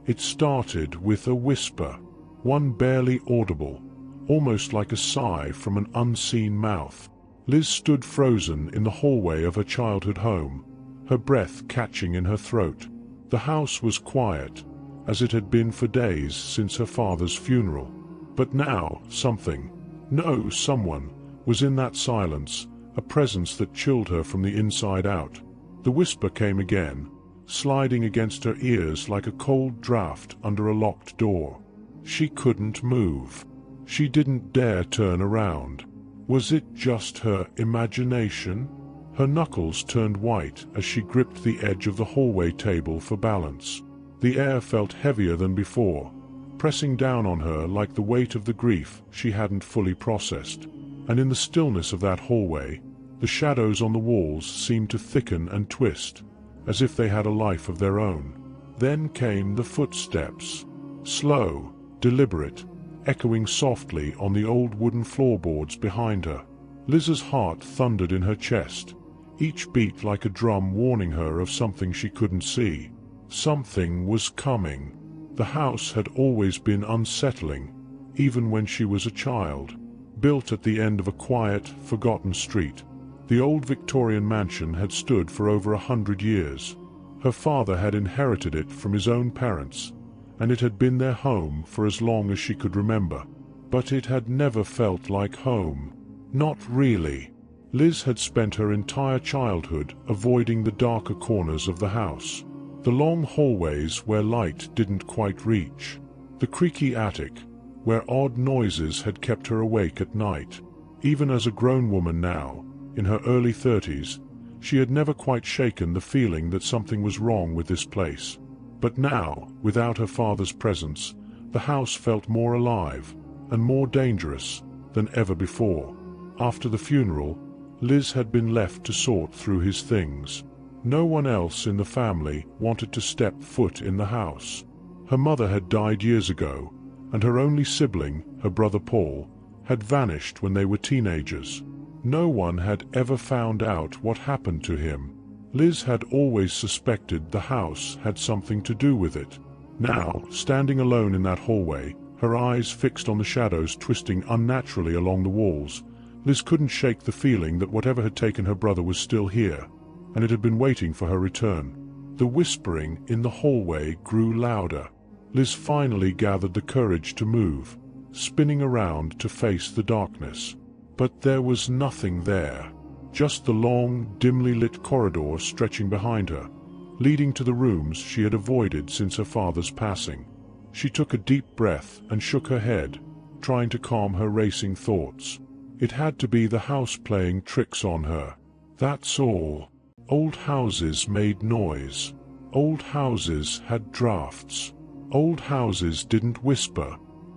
It started with a whisper, one barely audible, almost like a sigh from an unseen mouth. Liz stood frozen in the hallway of her childhood home, her breath catching in her throat. The house was quiet, as it had been for days since her father's funeral. But now someone was in that silence, a presence that chilled her from the inside out. The whisper came again, sliding against her ears like a cold draft under a locked door. She couldn't move. She didn't dare turn around. Was it just her imagination? Her knuckles turned white as she gripped the edge of the hallway table for balance. The air felt heavier than before, pressing down on her like the weight of the grief she hadn't fully processed. And in the stillness of that hallway, the shadows on the walls seemed to thicken and twist, as if they had a life of their own. Then came the footsteps. Slow, deliberate, echoing softly on the old wooden floorboards behind her. Liz's heart thundered in her chest, each beat like a drum warning her of something she couldn't see. Something was coming. The house had always been unsettling, even when she was a child. Built at the end of a quiet, forgotten street, the old Victorian mansion had stood for over 100 years. Her father had inherited it from his own parents, and it had been their home for as long as she could remember. But it had never felt like home. Not really. Liz had spent her entire childhood avoiding the darker corners of the house. The long hallways where light didn't quite reach. The creaky attic, where odd noises had kept her awake at night. Even as a grown woman now, in her early 30s, she had never quite shaken the feeling that something was wrong with this place. But now, without her father's presence, the house felt more alive and more dangerous than ever before. After the funeral, Liz had been left to sort through his things. No one else in the family wanted to step foot in the house. Her mother had died years ago, and her only sibling, her brother Paul, had vanished when they were teenagers. No one had ever found out what happened to him. Liz had always suspected the house had something to do with it. Now, standing alone in that hallway, her eyes fixed on the shadows twisting unnaturally along the walls, Liz couldn't shake the feeling that whatever had taken her brother was still here, and it had been waiting for her return. The whispering in the hallway grew louder. Liz finally gathered the courage to move, spinning around to face the darkness. But there was nothing there, just the long, dimly lit corridor stretching behind her, leading to the rooms she had avoided since her father's passing. She took a deep breath and shook her head, trying to calm her racing thoughts. It had to be the house playing tricks on her. That's all. Old houses made noise. Old houses had drafts. Old houses didn't whisper,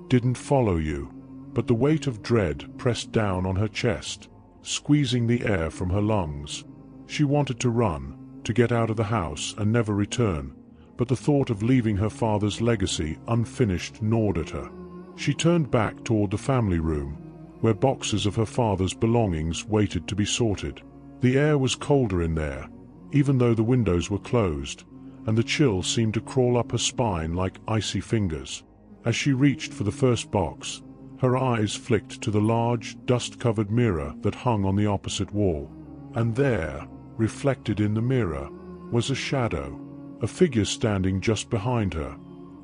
didn't follow you. But the weight of dread pressed down on her chest, squeezing the air from her lungs. She wanted to run, to get out of the house and never return, but the thought of leaving her father's legacy unfinished gnawed at her. She turned back toward the family room, where boxes of her father's belongings waited to be sorted. The air was colder in there, even though the windows were closed, and the chill seemed to crawl up her spine like icy fingers. As she reached for the first box, her eyes flicked to the large, dust-covered mirror that hung on the opposite wall. And there, reflected in the mirror, was a shadow, a figure standing just behind her,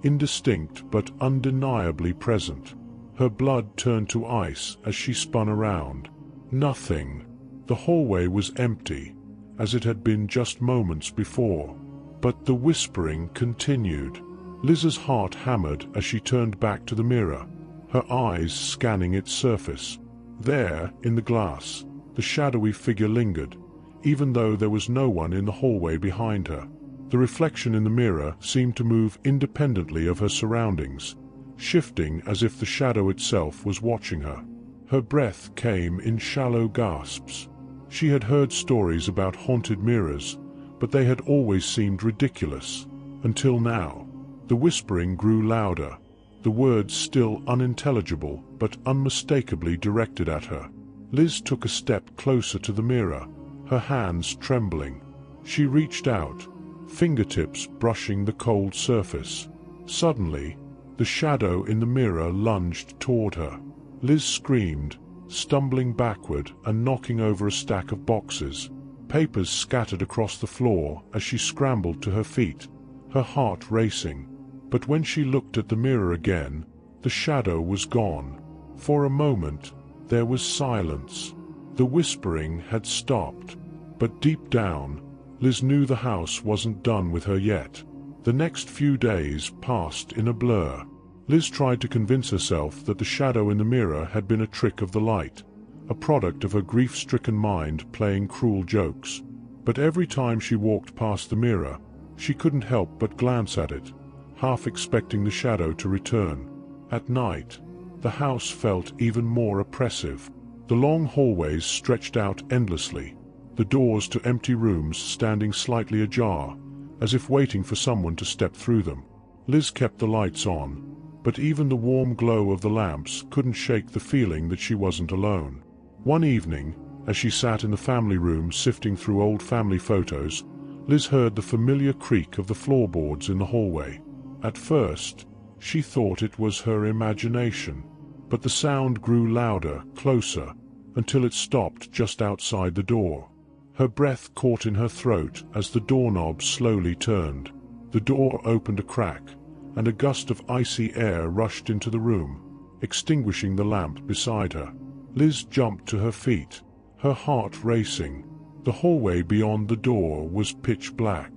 indistinct but undeniably present. Her blood turned to ice as she spun around. Nothing. The hallway was empty, as it had been just moments before. But the whispering continued. Liz's heart hammered as she turned back to the mirror, her eyes scanning its surface. There, in the glass, the shadowy figure lingered, even though there was no one in the hallway behind her. The reflection in the mirror seemed to move independently of her surroundings, shifting as if the shadow itself was watching her. Her breath came in shallow gasps. She had heard stories about haunted mirrors, but they had always seemed ridiculous, until now. The whispering grew louder, the words still unintelligible but unmistakably directed at her. Liz took a step closer to the mirror, her hands trembling. She reached out, fingertips brushing the cold surface. Suddenly, the shadow in the mirror lunged toward her. Liz screamed, stumbling backward and knocking over a stack of boxes. Papers scattered across the floor as she scrambled to her feet, her heart racing. But when she looked at the mirror again, the shadow was gone. For a moment, there was silence. The whispering had stopped. But deep down, Liz knew the house wasn't done with her yet. The next few days passed in a blur. Liz tried to convince herself that the shadow in the mirror had been a trick of the light, a product of her grief-stricken mind playing cruel jokes. But every time she walked past the mirror, she couldn't help but glance at it, half expecting the shadow to return. At night, the house felt even more oppressive. The long hallways stretched out endlessly, the doors to empty rooms standing slightly ajar, as if waiting for someone to step through them. Liz kept the lights on, but even the warm glow of the lamps couldn't shake the feeling that she wasn't alone. One evening, as she sat in the family room sifting through old family photos, Liz heard the familiar creak of the floorboards in the hallway. At first, she thought it was her imagination, but the sound grew louder, closer, until it stopped just outside the door. Her breath caught in her throat as the doorknob slowly turned. The door opened a crack, and a gust of icy air rushed into the room, extinguishing the lamp beside her. Liz jumped to her feet, her heart racing. The hallway beyond the door was pitch black.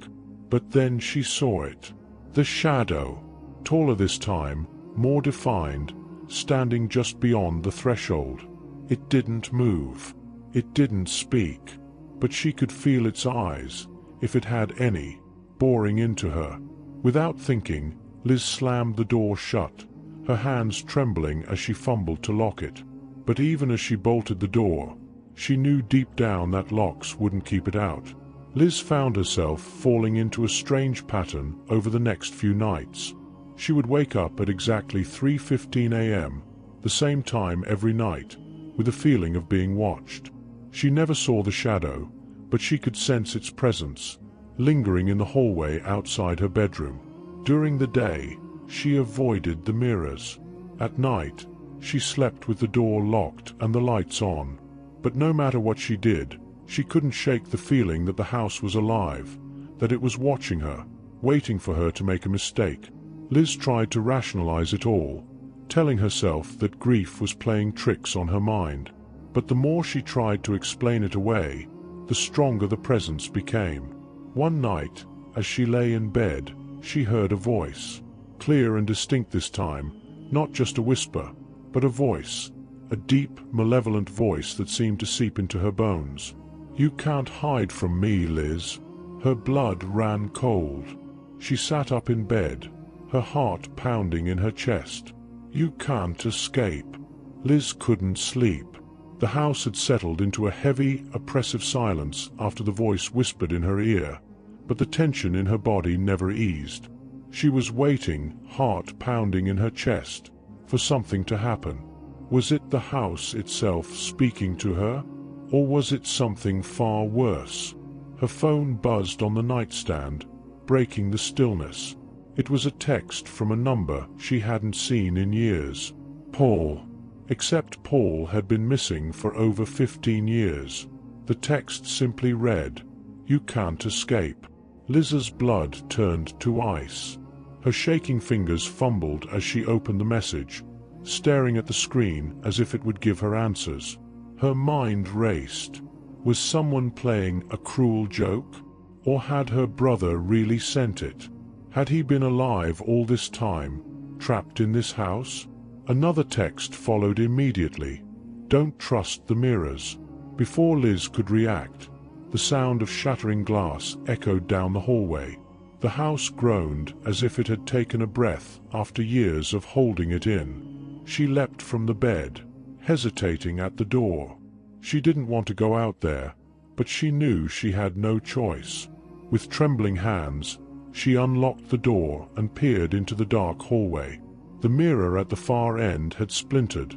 But then she saw it. The shadow, taller this time, more defined, standing just beyond the threshold. It didn't move. It didn't speak. But she could feel its eyes, if it had any, boring into her. Without thinking, Liz slammed the door shut, her hands trembling as she fumbled to lock it. But even as she bolted the door, she knew deep down that locks wouldn't keep it out. Liz found herself falling into a strange pattern over the next few nights. She would wake up at exactly 3:15 a.m., the same time every night, with a feeling of being watched. She never saw the shadow, but she could sense its presence, lingering in the hallway outside her bedroom. During the day, she avoided the mirrors. At night, she slept with the door locked and the lights on. But no matter what she did, she couldn't shake the feeling that the house was alive, that it was watching her, waiting for her to make a mistake. Liz tried to rationalize it all, telling herself that grief was playing tricks on her mind. But the more she tried to explain it away, the stronger the presence became. One night, as she lay in bed, she heard a voice, clear and distinct this time, not just a whisper, but a voice, a deep, malevolent voice that seemed to seep into her bones. "You can't hide from me, Liz." Her blood ran cold. She sat up in bed, her heart pounding in her chest. "You can't escape." Liz couldn't sleep. The house had settled into a heavy, oppressive silence after the voice whispered in her ear, but the tension in her body never eased. She was waiting, heart pounding in her chest, for something to happen. Was it the house itself speaking to her? Or was it something far worse? Her phone buzzed on the nightstand, breaking the stillness. It was a text from a number she hadn't seen in years. Paul. Except Paul had been missing for over 15 years. The text simply read, "You can't escape." Liz's blood turned to ice. Her shaking fingers fumbled as she opened the message, staring at the screen as if it would give her answers. Her mind raced. Was someone playing a cruel joke? Or had her brother really sent it? Had he been alive all this time, trapped in this house? Another text followed immediately. "Don't trust the mirrors." Before Liz could react, the sound of shattering glass echoed down the hallway. The house groaned as if it had taken a breath after years of holding it in. She leapt from the bed, hesitating at the door. She didn't want to go out there, but she knew she had no choice. With trembling hands, she unlocked the door and peered into the dark hallway. The mirror at the far end had splintered,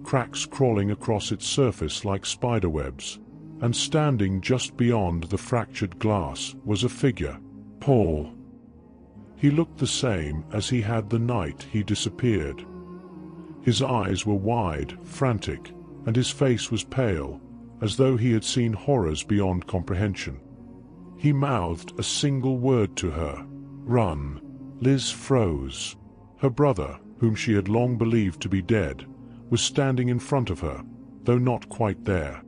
cracks crawling across its surface like spiderwebs, and standing just beyond the fractured glass was a figure. Paul. He looked the same as he had the night he disappeared. His eyes were wide, frantic, and his face was pale, as though he had seen horrors beyond comprehension. He mouthed a single word to her: "Run." Liz froze. Her brother, whom she had long believed to be dead, was standing in front of her, though not quite there.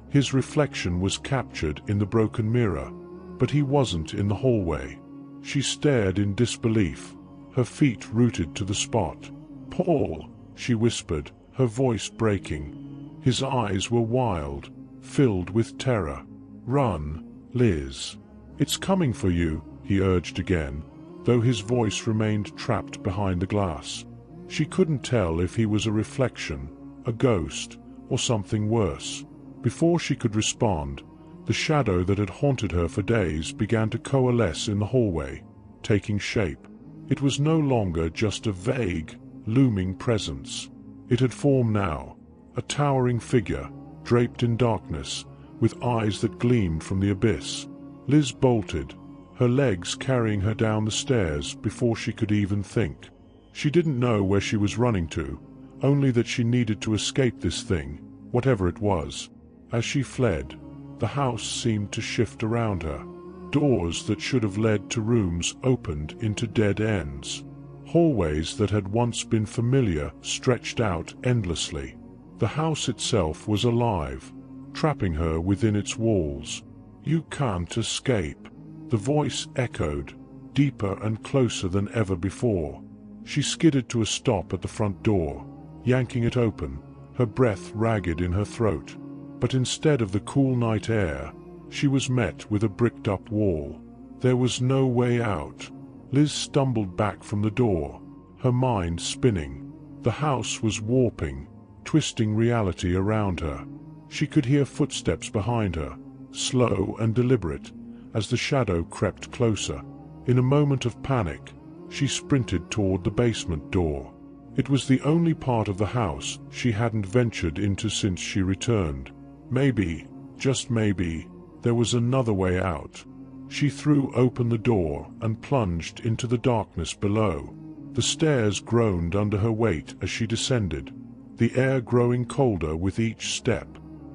His reflection was captured in the broken mirror, but he wasn't in the hallway. She stared in disbelief, her feet rooted to the spot. "Paul," she whispered, her voice breaking. His eyes were wild, filled with terror. "Run, Liz. It's coming for you," he urged again, though his voice remained trapped behind the glass. She couldn't tell if he was a reflection, a ghost, or something worse. Before she could respond, the shadow that had haunted her for days began to coalesce in the hallway, taking shape. It was no longer just a vague, looming presence. It had formed now, a towering figure, draped in darkness, with eyes that gleamed from the abyss. Liz bolted, her legs carrying her down the stairs before she could even think. She didn't know where she was running to, only that she needed to escape this thing, whatever it was. As she fled, the house seemed to shift around her. Doors that should have led to rooms opened into dead ends. Hallways that had once been familiar stretched out endlessly. The house itself was alive, trapping her within its walls. "You can't escape," the voice echoed, deeper and closer than ever before. She skidded to a stop at the front door, yanking it open, her breath ragged in her throat. But instead of the cool night air, she was met with a bricked-up wall. There was no way out. Liz stumbled back from the door, her mind spinning. The house was warping, twisting reality around her. She could hear footsteps behind her, slow and deliberate, as the shadow crept closer. In a moment of panic, she sprinted toward the basement door. It was the only part of the house she hadn't ventured into since she returned. Maybe, just maybe, there was another way out. She threw open the door and plunged into the darkness below. The stairs groaned under her weight as she descended, the air growing colder with each step.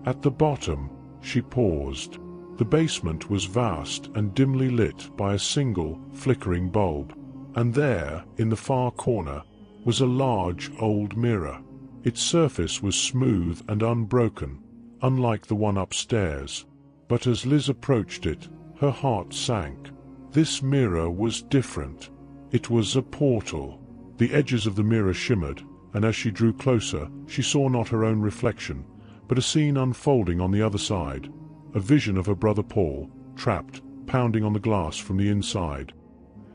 At the bottom, she paused. The basement was vast and dimly lit by a single, flickering bulb. And there, in the far corner, was a large old mirror. Its surface was smooth and unbroken, unlike the one upstairs. But as Liz approached it, her heart sank. This mirror was different. It was a portal. The edges of the mirror shimmered, and as she drew closer, she saw not her own reflection, but a scene unfolding on the other side. A vision of her brother Paul, trapped, pounding on the glass from the inside.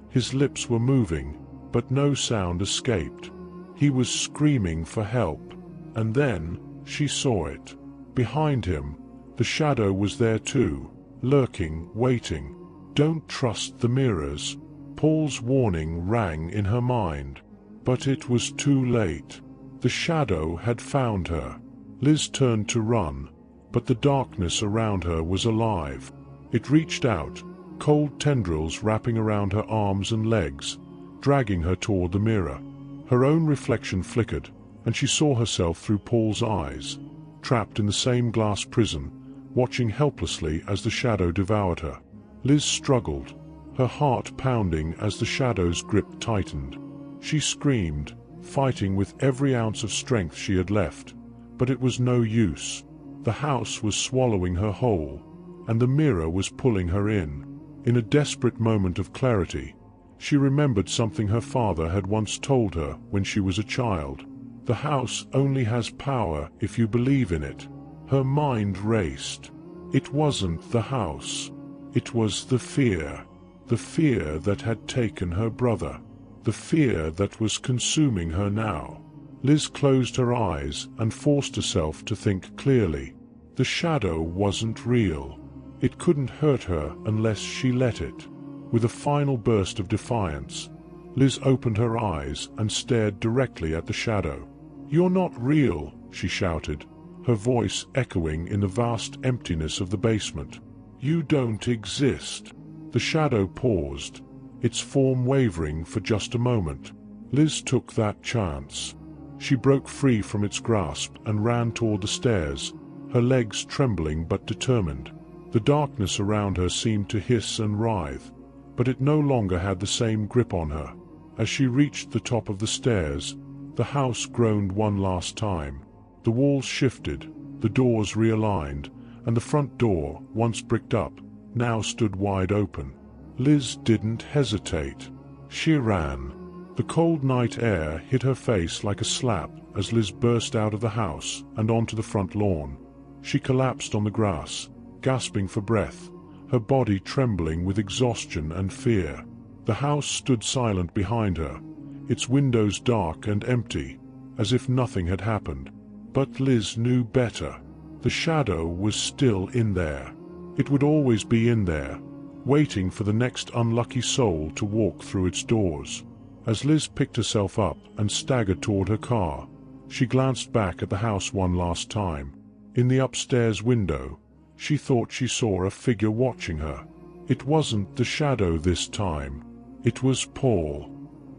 His lips were moving, but no sound escaped. He was screaming for help. And then, she saw it. Behind him, the shadow was there too, lurking, waiting. "Don't trust the mirrors." Paul's warning rang in her mind. But it was too late. The shadow had found her. Liz turned to run, but the darkness around her was alive. It reached out, cold tendrils wrapping around her arms and legs, dragging her toward the mirror. Her own reflection flickered, and she saw herself through Paul's eyes, trapped in the same glass prison, watching helplessly as the shadow devoured her. Liz struggled, her heart pounding as the shadow's grip tightened. She screamed, fighting with every ounce of strength she had left, but it was no use. The house was swallowing her whole, and the mirror was pulling her in. In a desperate moment of clarity, she remembered something her father had once told her when she was a child. The house only has power if you believe in it. Her mind raced. It wasn't the house. It was the fear that had taken her brother, the fear that was consuming her now. Liz closed her eyes and forced herself to think clearly. The shadow wasn't real. It couldn't hurt her unless she let it. With a final burst of defiance, Liz opened her eyes and stared directly at the shadow. "You're not real," she shouted, her voice echoing in the vast emptiness of the basement. "You don't exist." The shadow paused, its form wavering for just a moment. Liz took that chance. She broke free from its grasp and ran toward the stairs, her legs trembling but determined. The darkness around her seemed to hiss and writhe, but it no longer had the same grip on her. As she reached the top of the stairs, the house groaned one last time. The walls shifted, the doors realigned, and the front door, once bricked up, now stood wide open. Liz didn't hesitate. She ran. The cold night air hit her face like a slap as Liz burst out of the house and onto the front lawn. She collapsed on the grass, gasping for breath, her body trembling with exhaustion and fear. The house stood silent behind her, its windows dark and empty, as if nothing had happened. But Liz knew better. The shadow was still in there. It would always be in there, waiting for the next unlucky soul to walk through its doors. As Liz picked herself up and staggered toward her car, she glanced back at the house one last time. In the upstairs window, she thought she saw a figure watching her. It wasn't the shadow this time. It was Paul.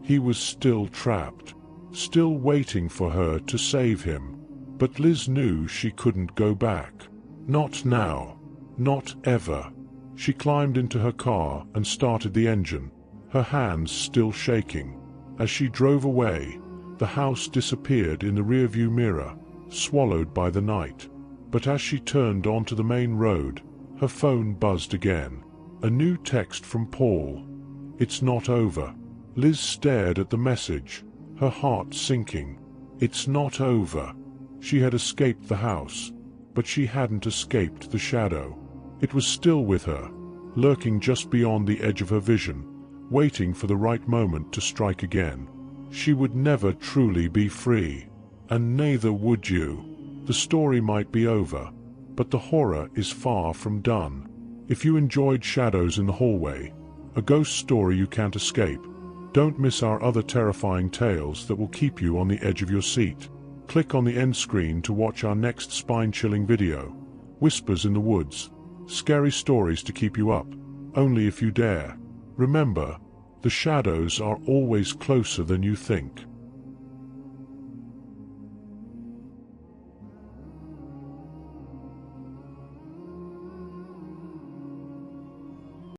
He was still trapped, still waiting for her to save him. But Liz knew she couldn't go back. Not now. Not ever. She climbed into her car and started the engine, her hands still shaking. As she drove away, the house disappeared in the rearview mirror, swallowed by the night. But as she turned onto the main road, her phone buzzed again. A new text from Paul. "It's not over." Liz stared at the message, her heart sinking. It's not over. She had escaped the house, but she hadn't escaped the shadow. It was still with her, lurking just beyond the edge of her vision, waiting for the right moment to strike again. She would never truly be free, and neither would you. The story might be over, but the horror is far from done. If you enjoyed Shadows in the Hallway, a ghost story you can't escape, don't miss our other terrifying tales that will keep you on the edge of your seat. Click on the end screen to watch our next spine-chilling video, Whispers in the Woods. Scary stories to keep you up, only if you dare. Remember, the shadows are always closer than you think.